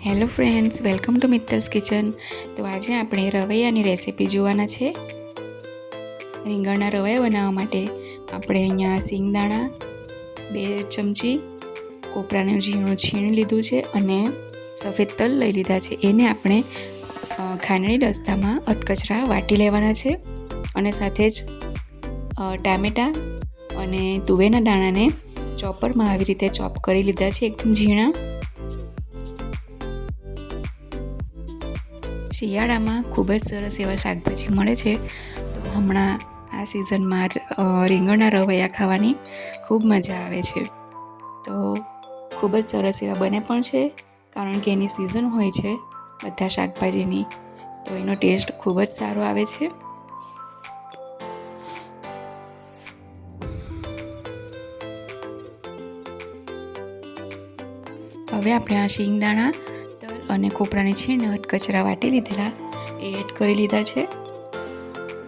Hello friends, welcome to Mittal's kitchen. તો આજે આપણે રવૈયાની રેસીપી જોવાના છે. રીંગણના રવૈયા બનાવવા માટે આપણે અહીંયા સિંગદાણા 2 ચમચી, કોપરાનું ઝીણું છીણ લીધું છે અને સફેદ તલ લઈ લીધા છે. એને આપણે ખાંડણી દસ્તામાં અધકચરા વાટી લેવાના છે અને સાથે જ ટામેટાં અને તુવેરના દાણાને ચોપરમાં આવી રીતે ચોપ કરી લીધા છે, એકદમ ઝીણા. શિયાળામાં ખૂબ જ સરસ એવા શાકભાજી મળે છે. તો હમણાં આ સિઝનમાં રીંગણના રવૈયા ખાવાની ખૂબ મજા આવે છે. તો ખૂબ જ સરસ એવા બને પણ છે, કારણ કે એની સિઝન હોય છે બધા શાકભાજીની, તો એનો ટેસ્ટ ખૂબ જ સારો આવે છે. હવે આપણે આ શિંગદાણા, તલ અને કોપરાની છીણને અધકચરા વાટી લીધેલા એ એડ કરી લીધા છે.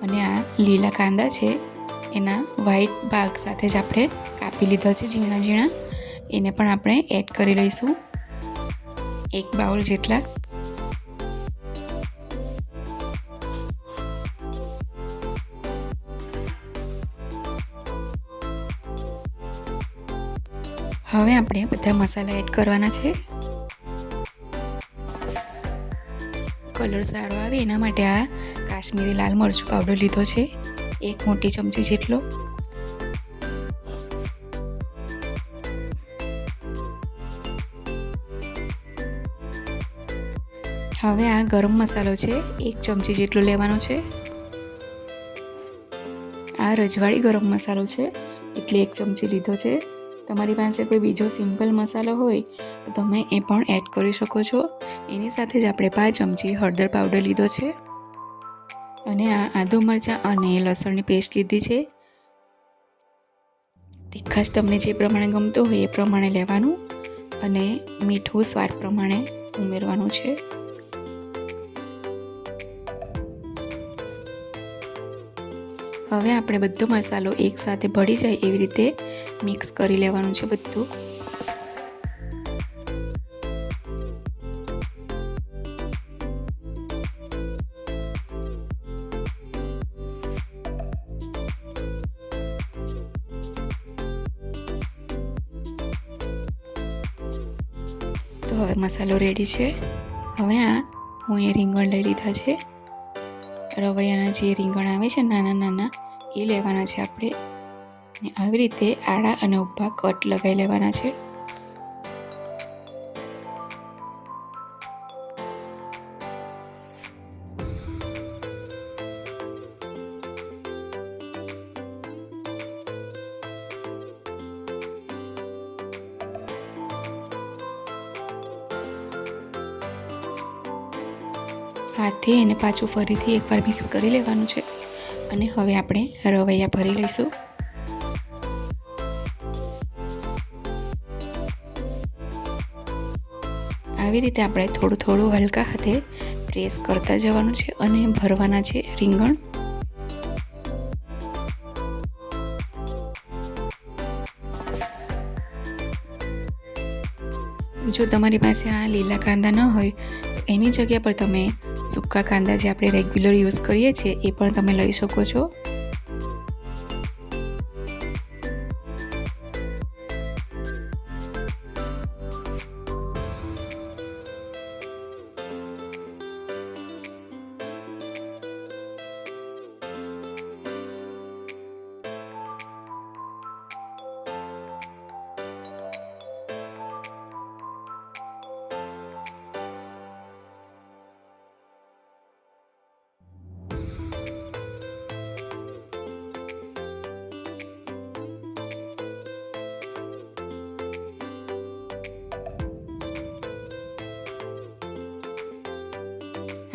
અને આ લીલા કાંદા છે એના વ્હાઈટ ભાગ સાથે જ આપણે કાપી લીધા છે ઝીણા ઝીણા, એને પણ આપણે એડ કરી લઈશું 1 બાઉલ જેટલા. હવે આપણે બધા મસાલા એડ કરવાના છે. કલર સારો આવે એના માટે આ કાશ્મીરી લાલ મરચું પાવડર લીધો છે 1 મોટી ચમચી જેટલો. હવે આ ગરમ મસાલો છે 1 ચમચી જેટલો લેવાનો છે. આ રજવાડી ગરમ મસાલો છે એટલે 1 ચમચી લીધો છે. તમારી પાસે કોઈ બીજો સિમ્પલ મસાલો હોય તો તમે એ પણ એડ કરી શકો છો. એની સાથે જ આપણે 5 ચમચી હળદર પાવડર લીધો છે અને આ આદુ મરચાં અને લસણની પેસ્ટ લીધી છે. તીખાશ તમને જે પ્રમાણે ગમતો હોય એ પ્રમાણે લેવાનું અને મીઠું સ્વાદ પ્રમાણે ઉમેરવાનું છે. હવે આપણે બધો મસાલો એકસાથે ભળી જાય એવી રીતે મિક્સ કરી લેવાનું છે બધું. તો હવે મસાલો રેડી છે. હવે હું એ રીંગણ લઈ લીધા છે. રવૈયાના જે રીંગણ આવે છે નાના નાના એ લેવાના છે આપણે, ને આવી રીતે આડા અને ઊભા કટ લગાવી લેવાના છે. હાથથી એને પાછું ફરીથી એકવાર મિક્સ કરી લેવાનું છે અને હવે આપણે રવૈયા ભરી લઈશું. આવી રીતે આપણે થોડું થોડું હલકા હાથે પ્રેસ કરતા જવાનું છે અને ભરવાના છે રીંગણ. જો તમારી પાસે આ લીલા કાંદા ન હોય તો એની જગ્યા પર તમે સૂકા કાંદા જે આપણે રેગ્યુલર યુઝ કરીએ છીએ એ પણ તમે લઈ શકો છો.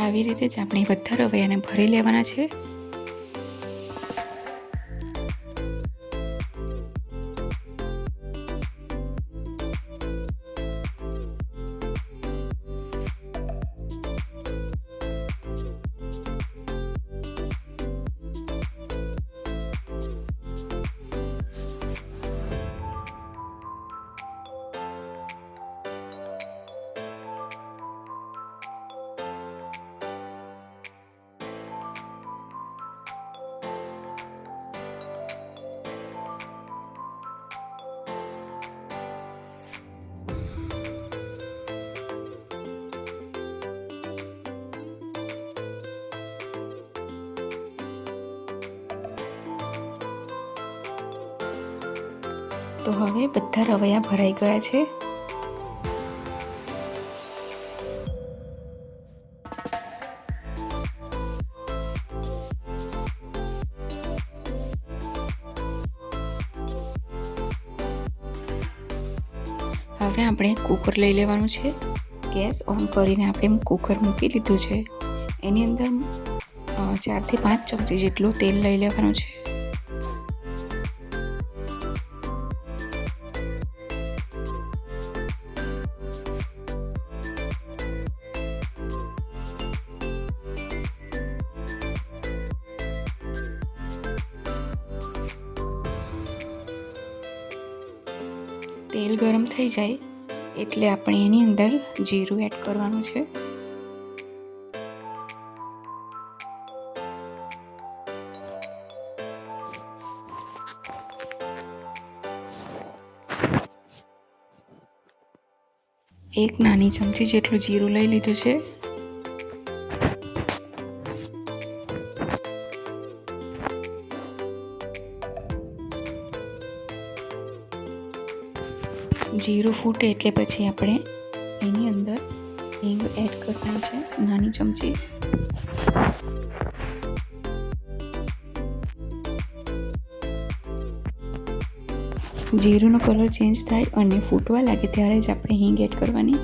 આવી રીતે જ આપણે બધા રવૈયાને ભરી લેવાના છે. તો હવે બધા રવૈયા ભરાઈ ગયા છે. હવે આપણે કુકર લઈ લેવાનું છે. ગેસ ઓન કરીને આપણે કુકર મૂકી લીધું છે. એની અંદર 4 થી 5 ચમચી જેટલું તેલ લઈ લેવાનું છે. તેલ ગરમ થઈ જાય એટલે આપણે એની અંદર જીરું એડ કરવાનું છે. એક નાની ચમચી જેટલું જીરું લઈ લીધું છે. જીરું ફૂટે એટલે પછી આપણે એની અંદર હિંગ એડ કરવાની છે, નાની ચમચી. જીરુંનો કલર ચેન્જ થાય અને ફૂટવા લાગે ત્યારે જ આપણે હિંગ એડ કરવાની.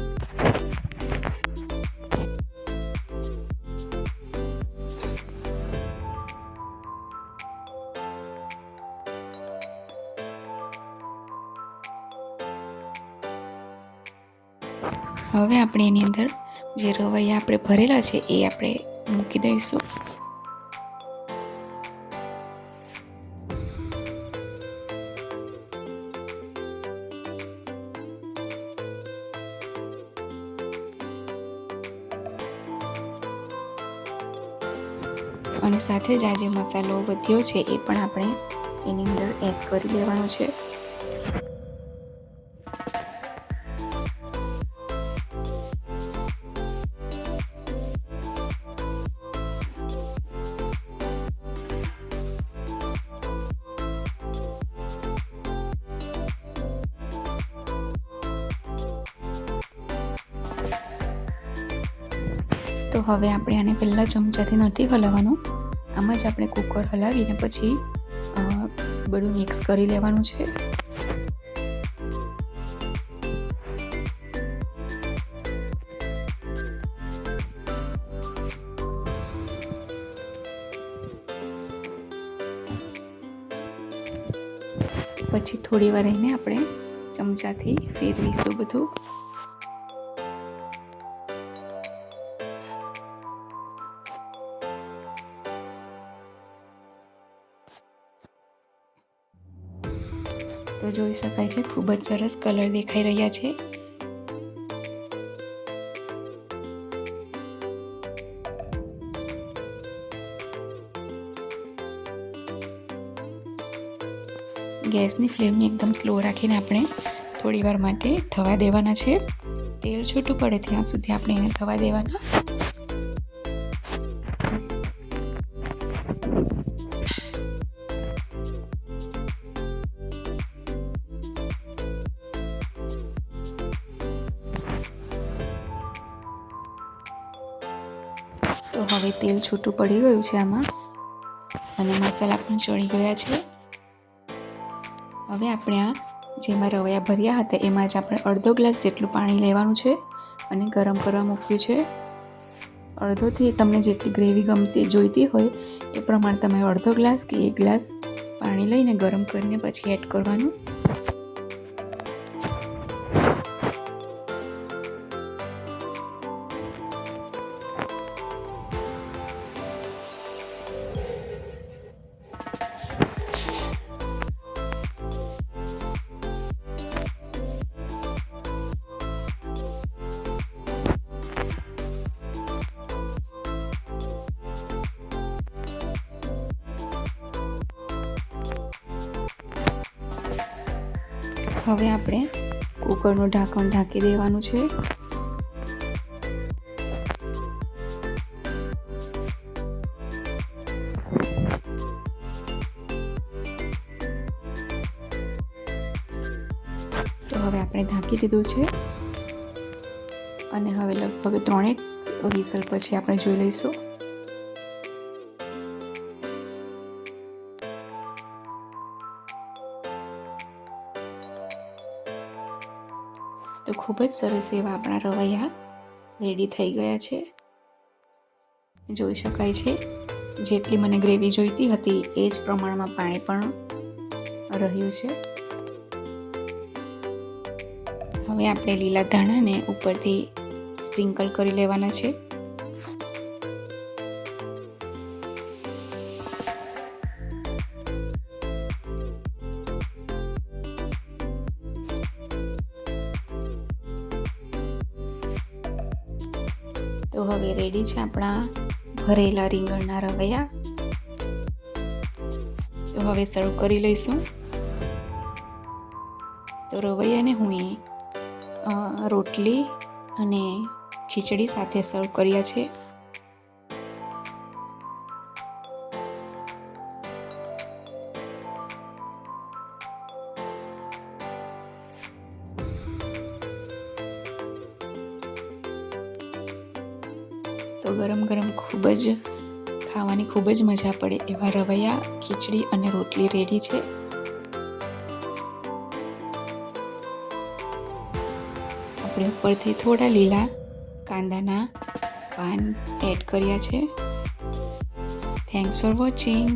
હવે આપણે એની અંદર જે રવૈયા આપણે ભરેલા છે એ આપણે મૂકી દઈશું. અને સાથે જ આ જે મસાલો વધ્યો છે એ પણ આપણે એની અંદર એડ કરી દેવાનો છે. તો હવે આપણે આને પહેલાં ચમચાથી નથી હલાવવાનું, આમ જ આપણે કુકર હલાવીને પછી બધું મિક્સ કરી લેવાનું છે. પછી થોડી વાર રહીને આપણે ચમચાથી ફેરવીશું બધું. તો જોઈ શકાય છે ખૂબ જ સરસ કલર દેખાઈ રહ્યા છે. ગેસની ફ્લેમને એકદમ સ્લો રાખીને આપણે થોડી વાર માટે થવા દેવાના છે. તેલ છૂટું પડે ત્યાં સુધી આપણે એને થવા દેવાના. તો હવે તેલ છૂટું પડી ગયું છે આમાં અને મસાલા પણ ચડી ગયા છે. હવે આપણે આ જેમાં રવૈયા ભર્યા હતા એમાં જ આપણે અડધો ગ્લાસ જેટલું પાણી લેવાનું છે અને ગરમ કરવા મૂક્યું છે. અડધોથી તમને જેટલી ગ્રેવી ગમતી જોઈતી હોય એ પ્રમાણે તમે અડધો ગ્લાસ કે 1 ગ્લાસ પાણી લઈને ગરમ કરીને પછી એડ કરવાનું. હવે આપણે કુકરનું ઢાંકણ ઢાંકી દેવાનું છે. આપણે ઢાંકી દીધું છે અને હવે લગભગ 3 વિસલ પછી આપણે જોઈ લઈશું. તો ખૂબ જ સરસ એવા આપણા રવૈયા રેડી થઈ ગયા છે. જોઈ શકાય છે જેટલી મને ગ્રેવી જોઈતી હતી એ જ પ્રમાણમાં પાણી પણ રહ્યું છે. હવે આપણે લીલા ધાણાને ઉપરથી સ્પ્રિંકલ કરી લેવાના છે. તો હવે રેડી છે આપણા ભરેલા રીંગણના રવૈયા. તો હવે સર્વ કરી લઈશું. તો રવૈયાને હું રોટલી અને ખીચડી સાથે સર્વ કર્યા છે. તો ગરમ ગરમ ખૂબ જ ખાવાની ખૂબ જ મજા પડે એવા રવૈયા, ખીચડી અને રોટલી રેડી છે. આપણે ઉપરથી થોડા લીલા કાંદાના પાન એડ કર્યા છે. Thanks for watching.